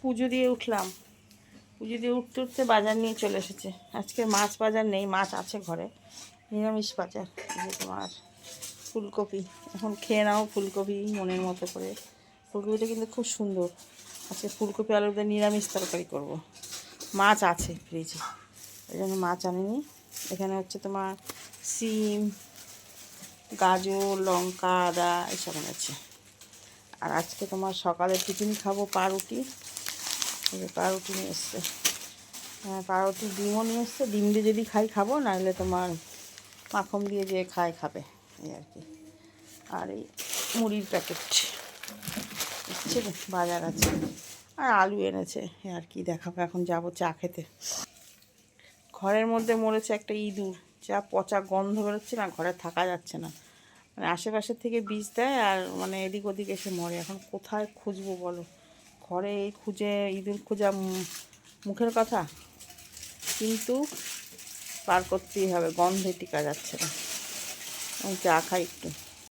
পুজো দিয়ে উঠলাম, পুজো দিয়ে উঠতে উঠতে বাজার নিয়ে চলে এসেছে। আজকে মাছ বাজার নেই, মাছ আছে ঘরে, নিরামিষ বাজার। এই যে তোমার ফুলকপি, এখন খেয়ে নাও ফুলকপি মনের মতো করে। ফুলকপিটা কিন্তু খুব সুন্দর। আজকে ফুলকপি আলু দিয়ে নিরামিষ তরকারি করব। মাছ আছে ফ্রিজে, ওই জন্য মাছ আনিনি। এখানে হচ্ছে তোমার সিম, গাজর, লঙ্কা, আদা এসব আছে। আর আজকে তোমার সকালে টিফিন খাবো পাউরুটি, পাউরুটি নিয়ে এসছে। হ্যাঁ, পাউরুটি, ডিমও নিয়ে এসছে। ডিম দিয়ে যদি খাই খাবো, নাহলে তোমার মাখন দিয়ে যে খাবে এই আর কি। আর এই মুড়ির প্যাকেট এসছে, বাজার আছে। আর আলু এনেছে আর কি দেখাবো। এখন যাব চা খেতে। ঘরের মধ্যে মরেছে একটা ইঁদুর, যা পচা গন্ধ বেরোচ্ছে না, ঘরে থাকা যাচ্ছে না। মানে আশেপাশের থেকে বীজ দেয় আর মানে এদিক ওদিক এসে মরে। এখন কোথায় খুঁজবো বলো? ঘরে এই খুঁজে ইঁদুর খোঁজা মুখের কথা, কিন্তু পার করতেই হবে, গন্ধে টিকা যাচ্ছে না। আমি চা খাই একটু।